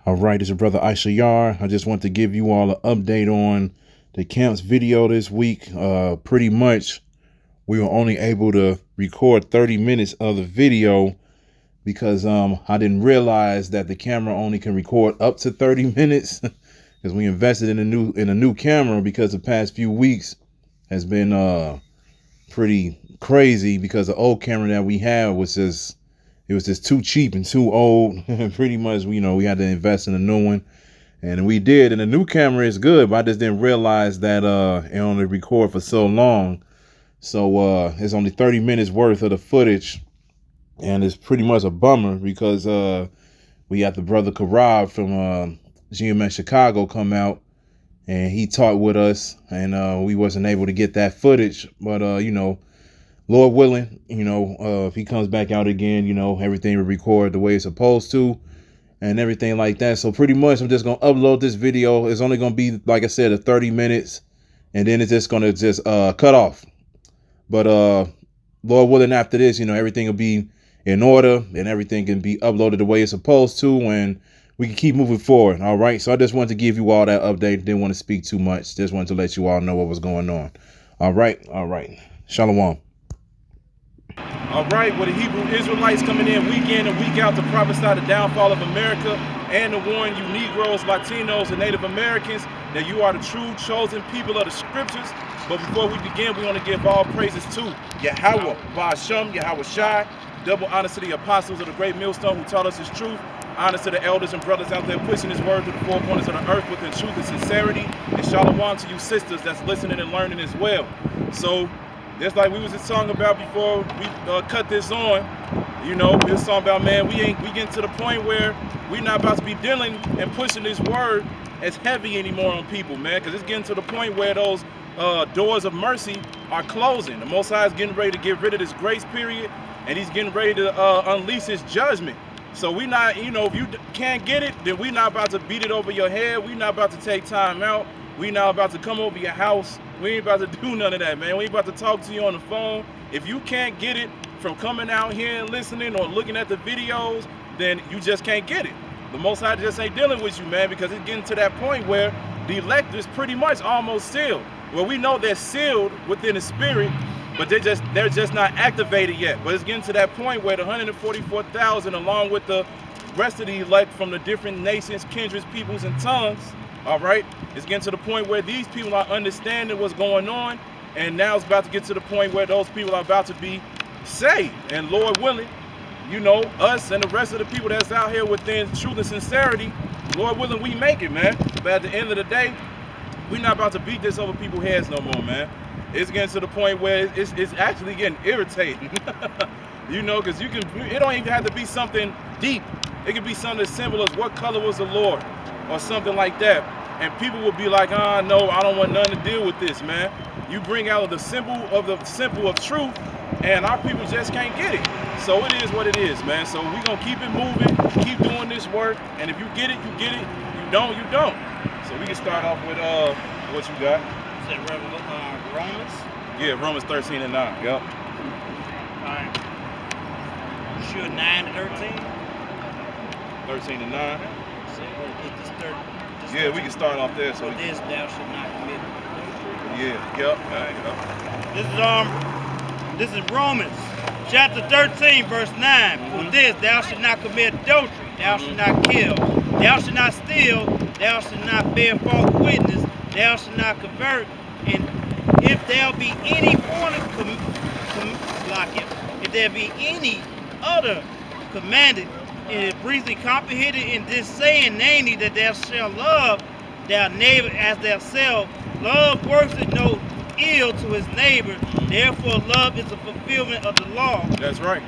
All right, it's your brother Issachar. I just want to give you all an update on the camps video this week. Pretty much, we were only able to record 30 minutes of the video because I didn't realize that the camera only can record up to 30 minutes because we invested in a new camera because the past few weeks has been pretty crazy because the old camera that we had was just too cheap and too old. Pretty much, we had to invest in a new one, and we did. And the new camera is good, but I just didn't realize that it only record for so long. So it's only 30 minutes worth of the footage, and it's pretty much a bummer because we had the brother Gabar from GMS Chicago come out, and he talked with us, and we wasn't able to get that footage, but Lord willing, if he comes back out again, everything will record the way it's supposed to and everything like that. So pretty much I'm just going to upload this video. It's only going to be, like I said, 30 minutes, and then it's just going to cut off. But Lord willing, after this, everything will be in order and everything can be uploaded the way it's supposed to, and we can keep moving forward. All right. So I just wanted to give you all that update. Didn't want to speak too much. Just wanted to let you all know what was going on. All right. All right. Shalom. All right, with the Hebrew Israelites coming in week and week out to prophesy the downfall of America and to warn you Negroes, Latinos, and Native Americans that you are the true chosen people of the scriptures. But before we begin, we want to give all praises to Yahweh, Ba'ashem, Yahweh Shai. Double honor to the apostles of the great millstone who taught us his truth. Honor to the elders and brothers out there pushing his word to the four corners of the earth within truth and sincerity. And shalom to you sisters that's listening and learning as well. So, just like we was just talking about before we cut this on, we was talking about, man, we getting to the point where we're not about to be dealing and pushing this word as heavy anymore on people, man, because it's getting to the point where those doors of mercy are closing. The Most High is getting ready to get rid of this grace period, and he's getting ready to unleash his judgment. So we not, if you can't get it, then we're not about to beat it over your head. We're not about to take time out. We're not about to come over your house. We ain't about to do none of that, man. We ain't about to talk to you on the phone. If you can't get it from coming out here and listening or looking at the videos, then you just can't get it. The Most High just ain't dealing with you, man, because it's getting to that point where the elect is pretty much almost sealed. Well, we know they're sealed within the spirit, but they're just not activated yet. But it's getting to that point where the 144,000, along with the rest of the elect from the different nations, kindreds, peoples, and tongues, all right, it's getting to the point where these people are understanding what's going on, and now it's about to get to the point where those people are about to be saved. And Lord willing, us and the rest of the people that's out here within truth and sincerity, Lord willing, we make it, man. But at the end of the day, we're not about to beat this over people's heads no more, man. It's getting to the point where it's actually getting irritating, because it don't even have to be something deep. It could be something as simple as what color was the Lord or something like that. And people will be like, no, I don't want nothing to deal with this, man. You bring out the simple of truth, and our people just can't get it. So it is what it is, man. So we're going to keep it moving, keep doing this work, and if you get it, you get it. You don't, you don't. So we can start off with what you got. You said Romans? Yeah, Romans 13 and 9, yep. All right. You sure 9 to 13? 13 and 9. So we'll get this 30. Yeah, we can start off there. So this thou shalt not commit adultery. Yeah, yep. This is Romans chapter 13, verse 9. For this thou shalt not commit adultery, thou shalt not kill, thou shalt not steal, thou shalt not bear false witness, thou shalt not convert, and if there be any if there be any other commanded, it is briefly comprehended in this saying, namely that thou shalt love thy neighbor as thyself. Love worketh no ill to his neighbor. Therefore, love is the fulfillment of the law. That's right.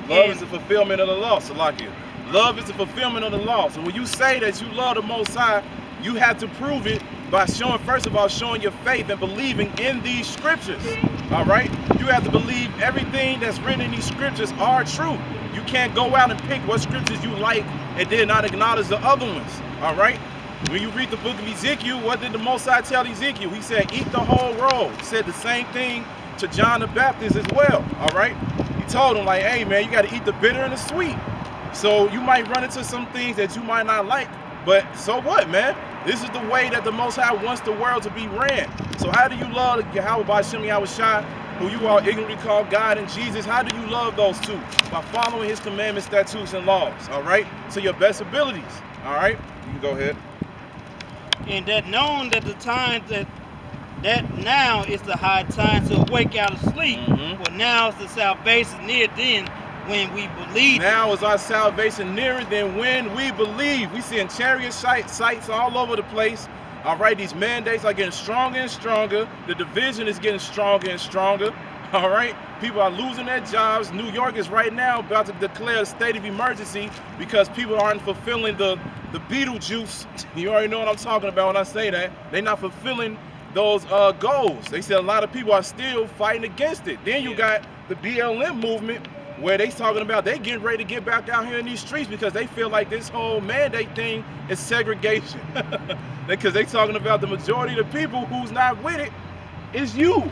Love is the fulfillment of the law, Salakia. Love is the fulfillment of the law. So when you say that you love the Most High, you have to prove it by first of all, showing your faith and believing in these scriptures. All right? You have to believe everything that's written in these scriptures are true. You can't go out and pick what scriptures you like and then not acknowledge the other ones. All right? When you read the book of Ezekiel, what did the Most High tell Ezekiel? He said, eat the whole roll. He said the same thing to John the Baptist as well. All right? He told him, like, hey, man, you got to eat the bitter and the sweet. So you might run into some things that you might not like, But so what, man? This is the way that the Most High wants the world to be ran. So how do you love Yahweh by Shem Yahushua, who you all ignorantly call God and Jesus? How do you love those two? By following his commandments, statutes, and laws, all right? To your best abilities, all right? You can go ahead. And that knowing that the time that now is the high time to awake out of sleep, for now is the salvation near then when we believe. Now is our salvation nearer than when we believe. We seeing chariot sites all over the place. All right, these mandates are getting stronger and stronger. The division is getting stronger and stronger. All right, people are losing their jobs. New York is right now about to declare a state of emergency because people aren't fulfilling the Beetlejuice. You already know what I'm talking about when I say that. They're not fulfilling those goals. They said a lot of people are still fighting against it. Then you got the BLM movement, where they talking about they getting ready to get back out here in these streets because they feel like this whole mandate thing is segregation. Because they talking about the majority of the people who's not with it is you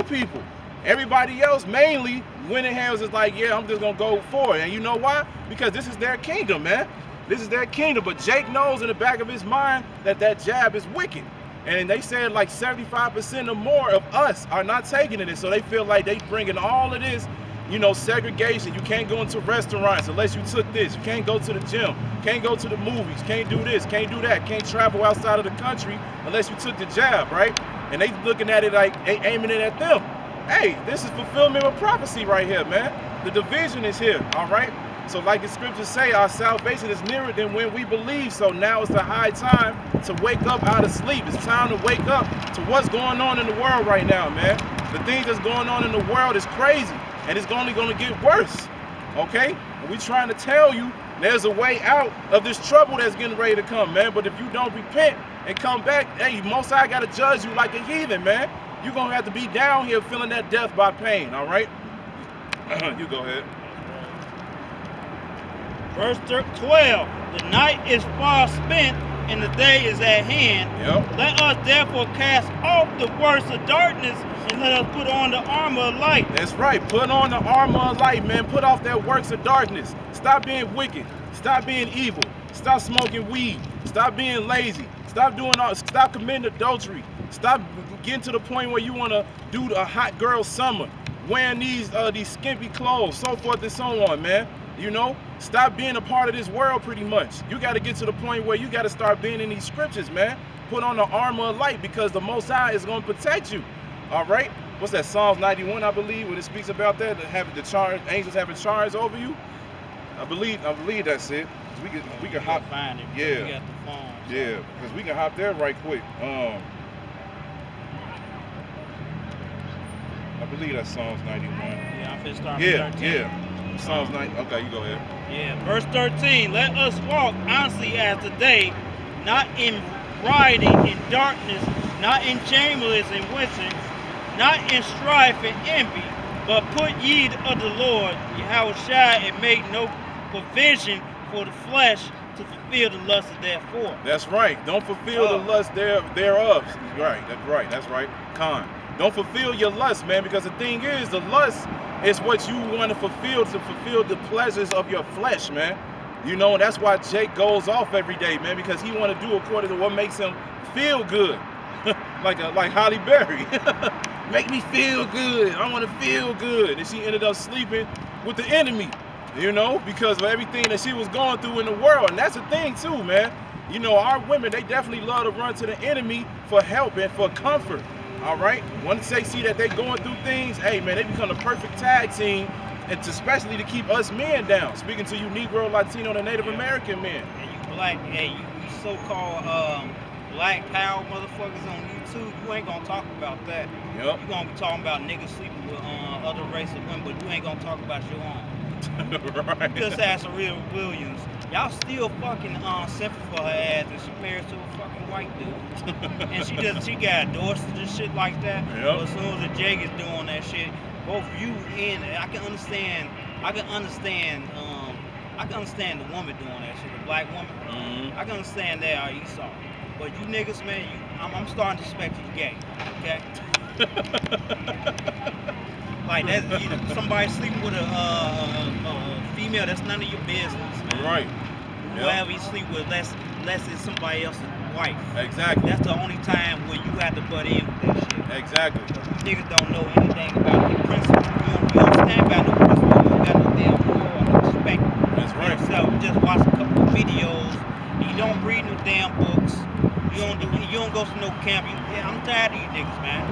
people. Everybody else mainly winning hands is like, yeah, I'm just gonna go for it. And you know why? Because this is their kingdom, man. This is their kingdom. But Jake knows in the back of his mind that that jab is wicked. And they said like 75% or more of us are not taking it. So they feel like they bringing all of this, you know, segregation. You can't go into restaurants unless you took this. You can't go to the gym. Can't go to the movies. Can't do this. Can't do that. Can't travel outside of the country unless you took the jab, right? And they looking at it like they aiming it at them. Hey, this is fulfillment of prophecy right here, man. The division is here, all right? So like the scriptures say, our salvation is nearer than when we believe. So now is the high time to wake up out of sleep. It's time to wake up to what's going on in the world right now, man. The things that's going on in the world is crazy. And it's only going to get worse, okay? We're trying to tell you there's a way out of this trouble that's getting ready to come, man. But if you don't repent and come back, hey, Most High got to judge you like a heathen, man. You're going to have to be down here feeling that death by pain, all right? You go ahead. Verse 12, the night is far spent and the day is at hand. Yep. Let us therefore cast off the works of darkness and let us put on the armor of light. That's right. Put on the armor of light, man. Put off that works of darkness. Stop being wicked. Stop being evil. Stop smoking weed. Stop being lazy. Stop committing adultery. Stop getting to the point where you want to do a hot girl summer, wearing these skimpy clothes, so forth and so on, man. You know, stop being a part of this world pretty much. You got to get to the point where you got to start being in these scriptures, man. Put on the armor of light because the Most High is going to protect you. All right? What's that, Psalms 91, I believe, when it speaks about that, angels having charge over you? I believe that's it. We can hop. Find it. Yeah. We got the phone, so. Yeah, because we can hop there right quick. I believe that's Psalms 91. Yeah, I'm finna start Yeah, from 13. yeah. Psalms 9. Okay, you go ahead. Yeah, verse 13. Let us walk honestly as the day, not in rioting in darkness, not in chambers and winter, not in strife and envy, but put ye of the Lord, Yahushua, and make no provision for the flesh to fulfill the lust therefor. That's right. Don't fulfill the lust thereof. Right. That's right. That's right. Con. Don't fulfill your lust, man, because the thing is, the lust is what you want to fulfill the pleasures of your flesh, man. You know, and that's why Jake goes off every day, man, because he want to do according to what makes him feel good. like Holly Berry. Make me feel good. I want to feel good. And she ended up sleeping with the enemy, you know, because of everything that she was going through in the world. And that's the thing too, man. You know, our women, they definitely love to run to the enemy for help and for comfort. All right? Once they see that they're going through things, hey, man, they become the perfect tag team, and especially to keep us men down. Speaking to you Negro, Latino, and Native American men. And you black, hey, you so-called black power motherfuckers on YouTube, you ain't gonna talk about that. Yep. You gonna be talking about niggas sleeping with other race of women, but you ain't gonna talk about your own. Right. Just ask Rhea Williams. Y'all still fucking simple for her ass, and she married to a fucking white dude. And she got endorsed and shit like that. Yep. But as soon as the Jake is doing that shit, both you and I can understand the woman doing that shit, the black woman. Mm-hmm. I can understand that, or Esau. But you niggas, man, I'm starting to suspect you gay. Okay. Like that, somebody sleeping with a female, that's none of your business, man. Right. wherever you sleep with, unless it's somebody else's wife. Exactly. That's the only time when you have to butt in with that shit. Exactly. Niggas don't know anything about the principles. You don't stand by no principles. You don't got no damn moral or no respect. That's right. So you just watch a couple of videos. And you don't read no damn books. You don't go to no camp. I'm tired of you niggas, man.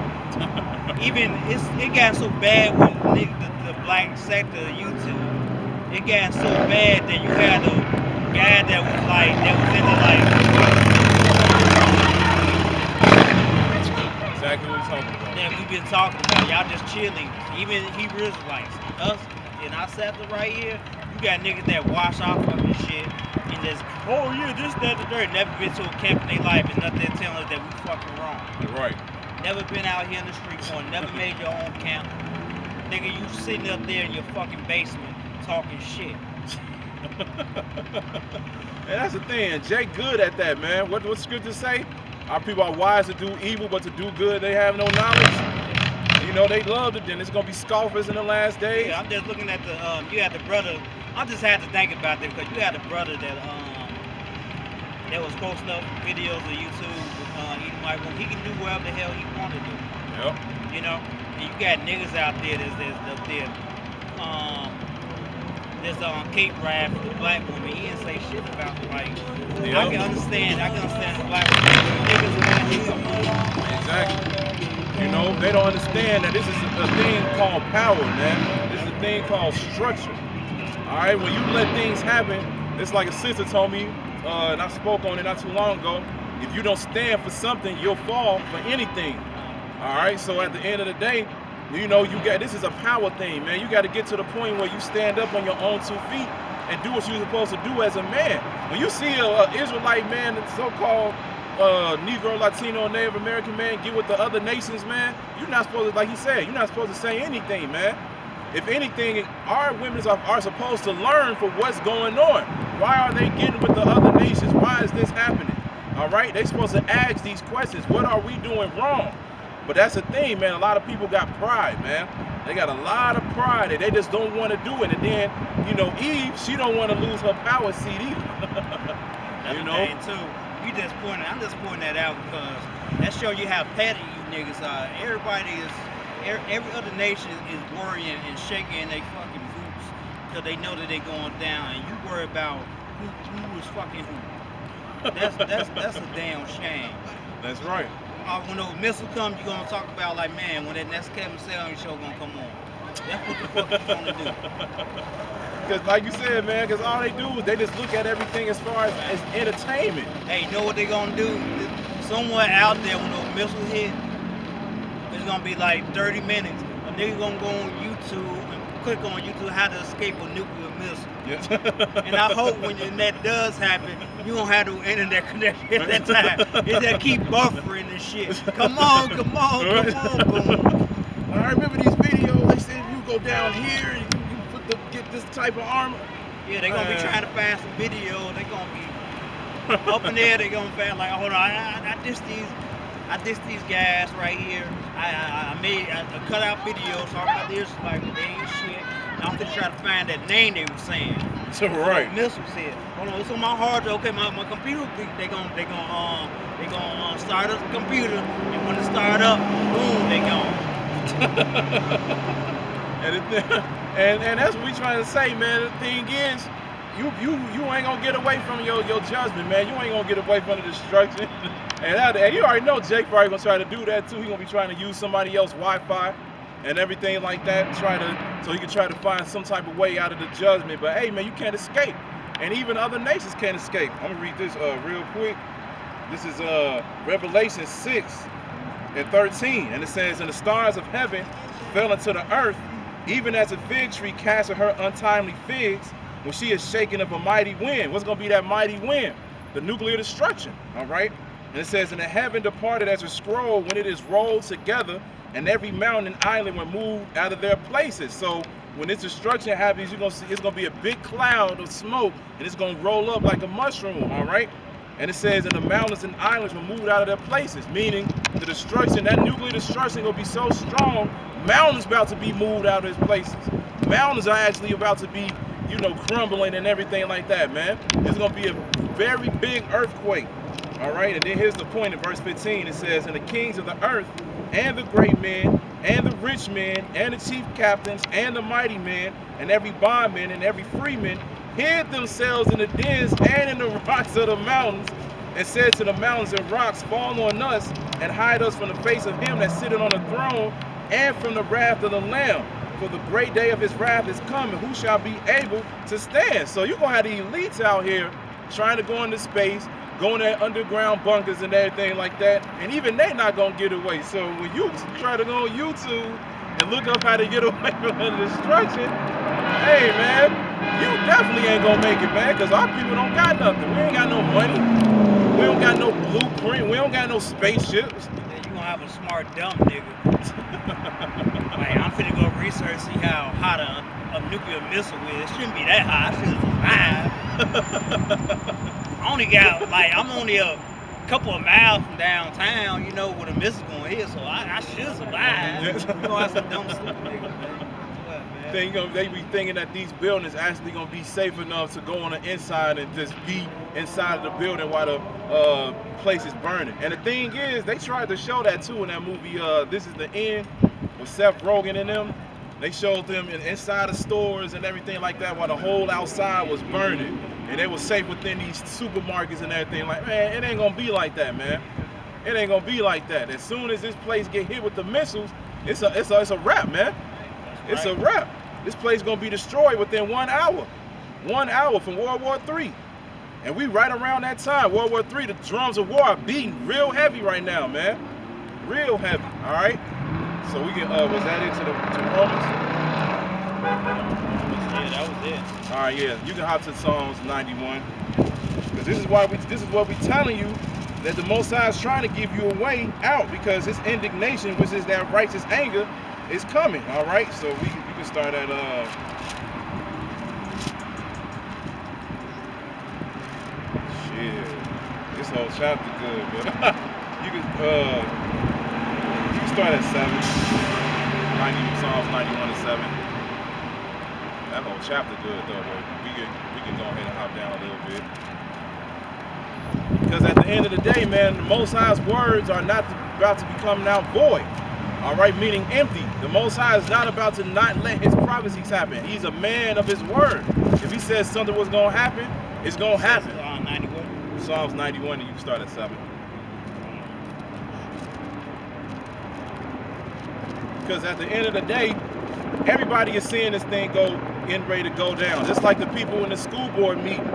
Even it got so bad with the black sector of YouTube. It got so bad that you had a guy that was into exactly what we're talking about. that we've been talking about. Y'all just chilling. Even Hebrew Israelites, us in our sector right here, you got niggas that wash off fucking shit and just, oh yeah, this, that, the dirt. Never been to a camp in their life and nothing telling us that we fucking wrong. Right. Never been out here in the street corner. Never made your own camp. Nigga, you sitting up there in your fucking basement talking shit. And that's the thing. Jay good at that, man. What scripture say? Our people are wise to do evil, but to do good they have no knowledge. You know, they loved it. Then it's gonna be scoffers in the last days. Yeah, I'm just looking at the you had the brother. I just had to think about that because you had a brother that was posting up videos on YouTube. He can do whatever the hell he wanted to do. Yep. You know, and you got niggas out there that's up there. There's Cape Ride for the black woman. He didn't say shit about like. Yep. I can understand the black woman. Niggas want Exactly. You know, they don't understand that this is a thing called power, man. This is a thing called structure. All right, when you let things happen, it's like a sister told me, and I spoke on it not too long ago. If you don't stand for something, you'll fall for anything. All right, so at the end of the day, you know, this is a power thing, man. You got to get to the point where you stand up on your own 2 feet and do what you're supposed to do as a man. When you see an Israelite man, a so-called Negro, Latino, Native American man get with the other nations, man, you're not supposed to, like he said, you're not supposed to say anything, man. If anything, our women are supposed to learn for what's going on. Why are they getting with the other nations? Why is this happening? All right, they're supposed to ask these questions. What are we doing wrong? But that's the thing, man. A lot of people got pride, man. They got a lot of pride and they just don't want to do it. And then, you know, Eve, she don't want to lose her power seat either. That's you know? thing too. I'm just pointing that out because that shows you how petty you niggas are. Every other nation is worrying and shaking their fucking boots because they know that they're going down. And you worry about who is fucking who. That's a damn shame. That's right. When those missiles come, you're gonna talk about like, man, when that next Kevin Salinger show gonna come on. That's what the fuck you gonna do. Because like you said, man, because all they do is they just look at everything as far as entertainment. Hey, you know what they gonna do? Somewhere out there when those missiles hit, it's gonna be like 30 minutes. A nigga gonna go on YouTube and click on YouTube how to escape a nuclear missile. Yes. And I hope when that does happen, you don't have no internet connection at that time. It just keep buffering and shit. Come on, boom. I remember these videos, they said you go down here and you get this type of armor. Yeah, they're gonna be trying to find some video. They're gonna be up in there, they're gonna find like, hold on, I dissed these guys right here. I cut out videos talking about this, like they ain't shit. I'm gonna try to find that name they were saying. So right. Missiles here. Hold on, it's on my hard drive. Okay, my computer. They gonna start up the computer, and when it start up, boom, they gone. and that's what we trying to say, man. The thing is, you ain't gonna get away from your judgment, man. You ain't gonna get away from the destruction. And you already know Jake probably gonna try to do that too. He gonna be trying to use somebody else's Wi-Fi and everything like that, so he can try to find some type of way out of the judgment. But hey, man, you can't escape, and even other nations can't escape. I'm gonna read this real quick. This is Revelation 6:13, and it says, "And the stars of heaven fell into the earth, even as a fig tree casteth her untimely figs, when she is shaken of a mighty wind." What's gonna be that mighty wind? The nuclear destruction. All right. And it says, "And the heaven departed as a scroll when it is rolled together, and every mountain and island were moved out of their places." So when this destruction happens, you're gonna see it's gonna be a big cloud of smoke, and it's gonna roll up like a mushroom. All right. And it says, "And the mountains and islands were moved out of their places," meaning the destruction, that nuclear destruction, gonna be so strong. Mountains about to be moved out of its places. Mountains are actually about to be, you know, crumbling and everything like that, man. It's going to be a very big earthquake. All right, and then here's the point in verse 15. It says, and the kings of the earth, and the great men, and the rich men, and the chief captains, and the mighty men, and every bondman, and every freeman, hid themselves in the dens and in the rocks of the mountains, and said to the mountains and rocks, fall on us, and hide us from the face of him that sitteth on the throne, and from the wrath of the Lamb. For the great day of his wrath is coming. Who shall be able to stand? So you're going to have the elites out here trying to go into space, going to underground bunkers and everything like that, and even they not going to get away. So when you try to go on YouTube and look up how to get away from the destruction, hey, man, you definitely ain't going to make it, man, because our people don't got nothing. We ain't got no money. We don't got no blueprint. We don't got no spaceships. Yeah, you going to have a smart, dumb nigga. Like, I'm finna go research, see how hot a nuclear missile is. It shouldn't be that hot. I should survive. I'm only a couple of miles from downtown, you know, where the missile going to hit, so I should survive. You gonna have some dumb stupid niggas, man. They be thinking that these buildings actually gonna be safe enough to go on the inside and just be inside of the building while the place is burning. And the thing is, they tried to show that too in that movie, This Is the End, with Seth Rogen and them. They showed them inside the stores and everything like that while the whole outside was burning. And they were safe within these supermarkets and everything. Like, man, it ain't gonna be like that, man. It ain't gonna be like that. As soon as this place get hit with the missiles, it's a wrap, man. It's a wrap. This place gonna be destroyed within 1 hour. 1 hour from World War III. And we right around that time, World War III, the drums of war are beating real heavy right now, man. Real heavy, all right? So we can, was that it to Romans? Yeah, that was it. All right, yeah, you can hop to Psalms 91. Because this is what we telling you, that the Most High is trying to give you a way out, because his indignation, which is that righteous anger, is coming, all right? So you can start at, shit, this whole chapter good, but you can start at 7. Psalms 91 and 7. That whole chapter good though, but we can go ahead and hop down a little bit. Because at the end of the day, man, the Most High's words are not about to become now void. All right, meaning empty. The Most High is not about to not let his prophecies happen. He's a man of his word. If he says something was going to happen, it's going to happen. Psalms 91, and you can start at 7. Because at the end of the day, everybody is seeing this thing getting ready to go down. Just like the people in the school board meeting,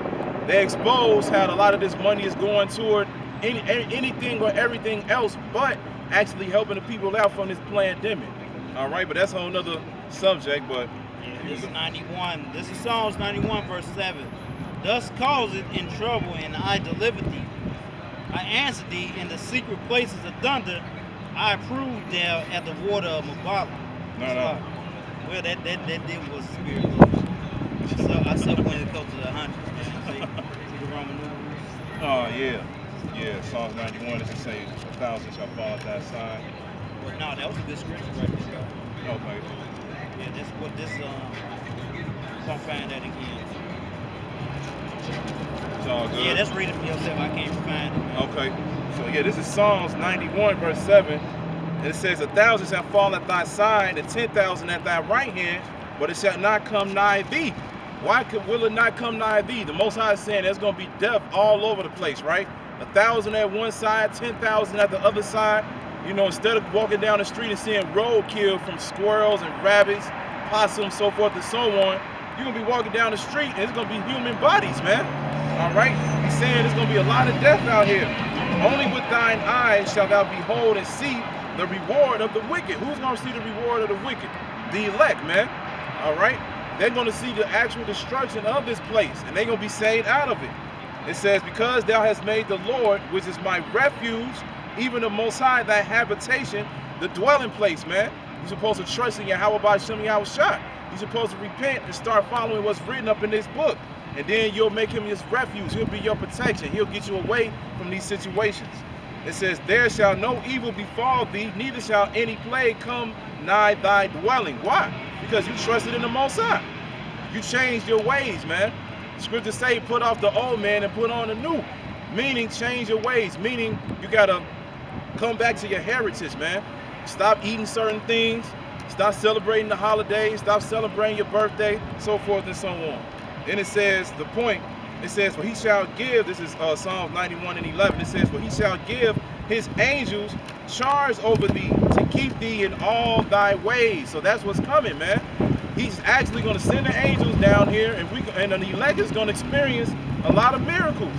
they expose how a lot of this money is going toward anything or everything else but actually helping the people out from this pandemic. All right, but that's a whole nother subject. But yeah, this is 91. This is Psalms 91, verse 7. Thus cause it in trouble, and I delivered thee. I answered thee in the secret places of thunder. I approved there at the water of Mabala. No. Well, that was spirit. So I said when it comes to the 100. See the Roman numerals? Oh, yeah. Yeah, Psalms 91 is to say 1,000 shall fall at thy side. Well, no, that was a good scripture right there. Okay. Yeah, I'm gonna find that again. It's all good. Yeah, let's read it for yourself. I can't find it. Man. Okay. So yeah, this is Psalms 91, verse 7. And it says, 1,000 shall fall at thy side, and 10,000 at thy right hand, but it shall not come nigh thee. Why will it not come nigh thee? The Most High is saying there's going to be death all over the place, right? 1,000 at one side, 10,000 at the other side. You know, instead of walking down the street and seeing roadkill from squirrels and rabbits, possums, so forth and so on, you're going to be walking down the street and it's going to be human bodies, man. All right? He's saying there's going to be a lot of death out here. Only with thine eyes shalt thou behold and see the reward of the wicked. Who's going to see the reward of the wicked? The elect, man. All right? They're going to see the actual destruction of this place, and they're going to be saved out of it. It says, because thou hast made the Lord, which is my refuge, even the Most High, thy habitation, the dwelling place, man. You're supposed to trust in Yahweh by Shem Yahushua. You're supposed to repent and start following what's written up in this book. And then you'll make him your refuge. He'll be your protection. He'll get you away from these situations. It says, there shall no evil befall thee, neither shall any plague come nigh thy dwelling. Why? Because you trusted in the Most High. You change your ways, man. Scripture say, put off the old man and put on the new. Meaning, change your ways. Meaning, you gotta come back to your heritage, man. Stop eating certain things. Stop celebrating the holidays. Stop celebrating your birthday, so forth and so on. Then it says, the point, it says, for he shall give, this is Psalms 91 and 11, it says, for he shall give his angels charge over thee to keep thee in all thy ways. So that's what's coming, man. He's actually going to send the angels down here, and the elect is going to experience a lot of miracles.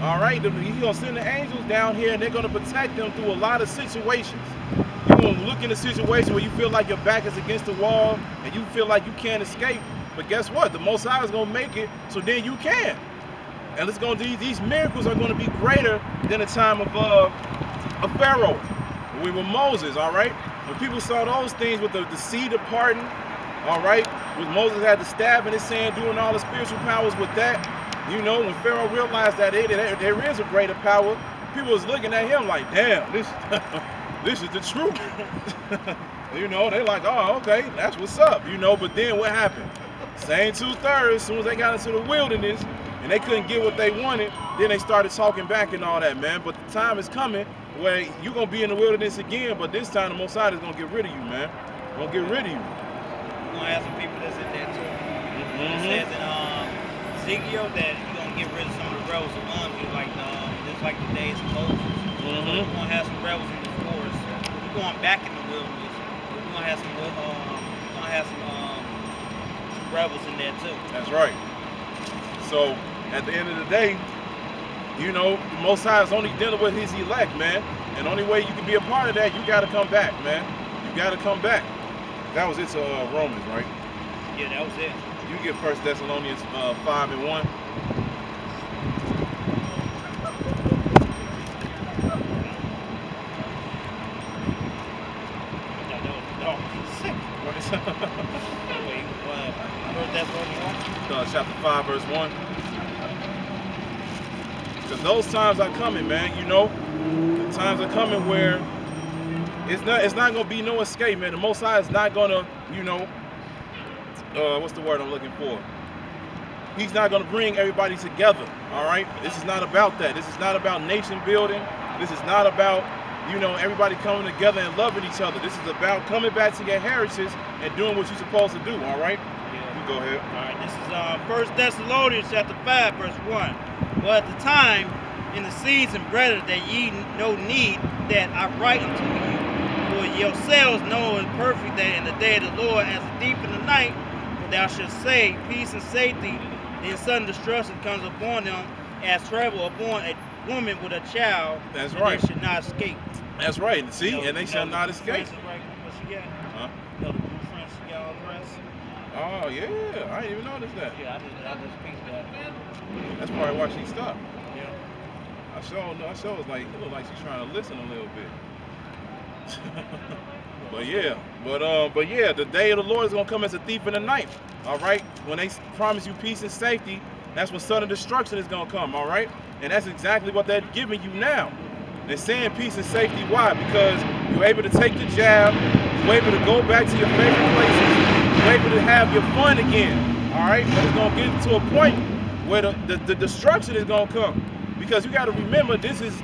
All right, he's going to send the angels down here, and they're going to protect them through a lot of situations. You're going to look in a situation where you feel like your back is against the wall, and you feel like you can't escape. But guess what? The Most High is going to make it so then you can. And it's going to, these miracles are going to be greater than the time of Pharaoh, with Moses. All right, when people saw those things with the sea departing. All right, when Moses had the staff in his hand, doing all the spiritual powers with that, you know, when Pharaoh realized that there is a greater power, people was looking at him like, damn, this is the truth. You know, they like, oh, okay, that's what's up, you know. But then what happened? Same 2/3, as soon as they got into the wilderness and they couldn't get what they wanted, then they started talking back and all that, man. But the time is coming where you're going to be in the wilderness again, but this time the Most High is going to get rid of you, man. Going to get rid of you. Gonna have some people that's in there too. It says in Ezekiel that you're gonna get rid of some of the rebels among you, like just like the days of Moses. So you're gonna have some rebels in the forest. We're going back in the wilderness. We're gonna have some rebels in there too. That's right. So at the end of the day, you know, the Most High is only dealing with his elect, man. And the only way you can be a part of that, you gotta come back, man. You gotta come back. That was it to Romans, right? Yeah, that was it. You get 1 Thessalonians 5 and 1. Chapter 5, verse 1. Because those times are coming, man. You know, the times are coming where it's not gonna be no escape, man. The Most High is not gonna, you know, what's the word I'm looking for? He's not gonna bring everybody together. All right. This is not about that. This is not about nation building. This is not about, you know, everybody coming together and loving each other. This is about coming back to your heritage and doing what you're supposed to do. All right. Yeah. You go ahead. All right. This is 1 Thessalonians chapter 5, verse 1. But at the time, in the season, brethren, that ye no need that I write unto you. For yourselves know in perfect that in the day of the Lord, as a thief in the night, thou shalt say, peace and safety, then sudden destruction comes upon them, as travel upon a woman with a child. That's and right. They should not escape. That's right. See, you know, and they shall not escape. Right, what she got? Huh? You know the blue French she got on the dress? Oh yeah, I didn't even notice that. Yeah, I just picked that. That's probably why she stopped. Yeah. I saw it like, it looked like she's trying to listen a little bit. But yeah, the day of the Lord is gonna come as a thief in the night. All right, when they promise you peace and safety, that's when sudden destruction is gonna come. All right, and that's exactly what they're giving you now. They're saying peace and safety. Why? Because you're able to take the jab, you're able to go back to your favorite places, you're able to have your fun again. All right, but it's gonna get to a point where the destruction is gonna come. Because you got to remember, this is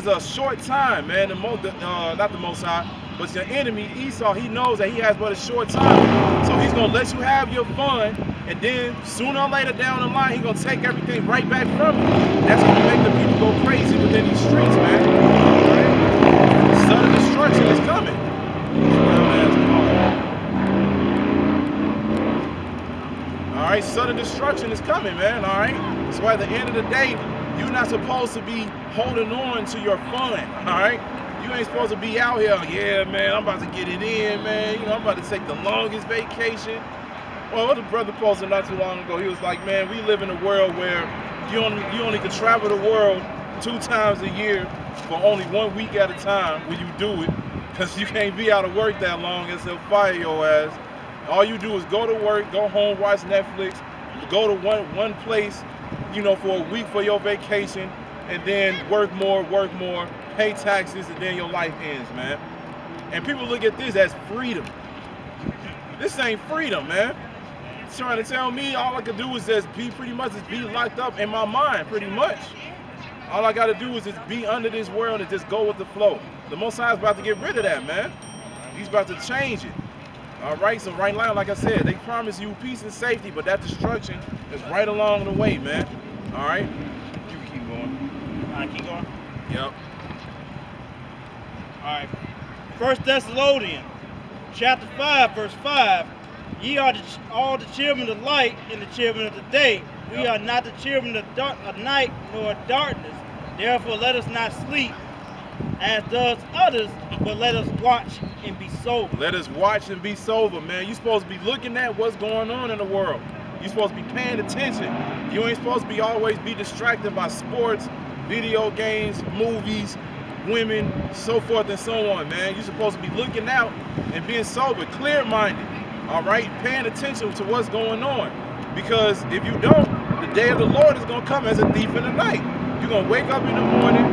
a short time, man. Not the Most High, but your enemy Esau. He knows that he has but a short time, so he's gonna let you have your fun, and then sooner or later down the line, he's gonna take everything right back from you. That's gonna make the people go crazy within these streets, man. Right? Sudden destruction is coming. All right, sudden destruction is coming, man. All right. So at the end of the day, you're not supposed to be holding on to your fun, all right? You ain't supposed to be out here, yeah, man, I'm about to get it in, man. You know, I'm about to take the longest vacation. Well, what the brother posted not too long ago, he was like, man, we live in a world where you only can travel the world 2 times a year for only 1 week at a time when you do it, because you can't be out of work that long and they'll fire your ass. All you do is go to work, go home, watch Netflix, go to one place, you know, for a week for your vacation, and then work more, pay taxes, and then your life ends, man. And people look at this as freedom. This ain't freedom, man. trying to tell me all I could do is just be pretty much just be locked up in my mind, pretty much. All I got to do is just be under this world and just go with the flow. The Most High is about to get rid of that, man. He's about to change it. All right, so right now, like I said, they promise you peace and safety, but that destruction is right along the way, man. All right, you can keep going. All right, keep going. Yep. All right. 1 Thessalonians, chapter 5, verse 5. Ye are all the children of light and the children of the day. We are not the children of night nor of darkness. Therefore, let us not sleep as does others, but let us watch and be sober. Let us watch and be sober, man. You're supposed to be looking at what's going on in the world. You're supposed to be paying attention. You ain't supposed to be always be distracted by sports, video games, movies, women, so forth and so on, man. You're supposed to be looking out and being sober, clear-minded, all right? Paying attention to what's going on. Because if you don't, the day of the Lord is going to come as a thief in the night. You're going to wake up in the morning,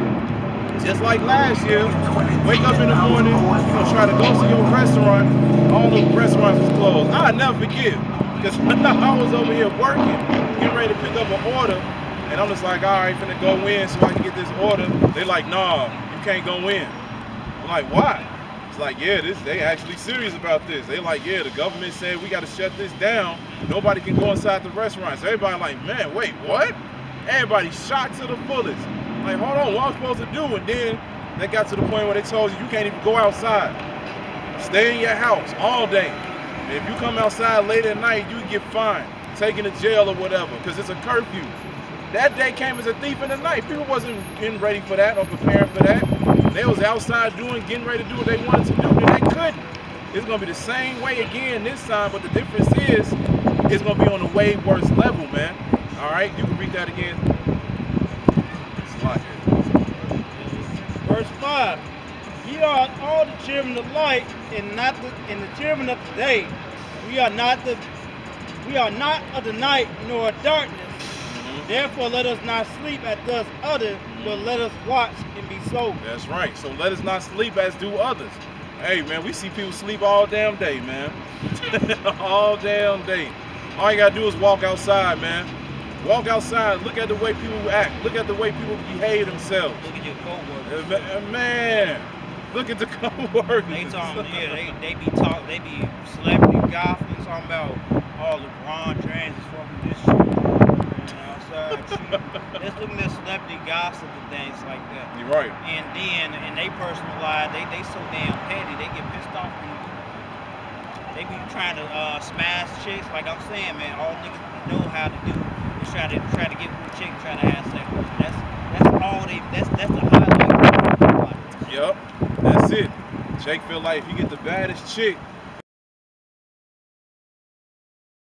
just like last year, wake up in the morning, you're going to try to go to your restaurant, all the restaurants was closed. I'll never forget, because I was over here working, getting ready to pick up an order, and I'm just like, all right, finna go in so I can get this order. They're like, nah, you can't go in. I'm like, why? It's like, yeah, they actually serious about this. They like, yeah, the government said we got to shut this down. Nobody can go inside the restaurants. Everybody like, man, wait, what? Everybody shocked to the fullest. Like, hold on, what I'm supposed to do? And then they got to the point where they told you can't even go outside. Stay in your house all day. And if you come outside late at night, you get fined, taken to jail or whatever, because it's a curfew. That day came as a thief in the night. People wasn't getting ready for that or preparing for that. They was outside getting ready to do what they wanted to do, and they couldn't. It's gonna be the same way again this time, but the difference is it's gonna be on a way worse level, man. All right, you can read that again. Verse 5. Ye are all the children of light and not the children of the day. We are not of the night nor of darkness. Therefore, let us not sleep as does others, but let us watch and be sober. That's right. So let us not sleep as do others. Hey, man, we see people sleep all damn day, man. All damn day. All you gotta do is walk outside, man. Walk outside. Look at the way people act. Look at the way people behave themselves. Look at your co-workers. Man, look at the co-workers. They talking, yeah, they be celebrity gossiping, talking about all LeBron James is fucking this shit. Let's look at celebrity gossip and things like that. You're right. And then in their personal life, they so damn petty. They get pissed off when they be trying to smash chicks. Like I'm saying, man, all niggas know how to do is try to get with a chick, try to have sex. That's all they. That's the highlight. Yup, that's it. Jake feel like if you get the baddest chick,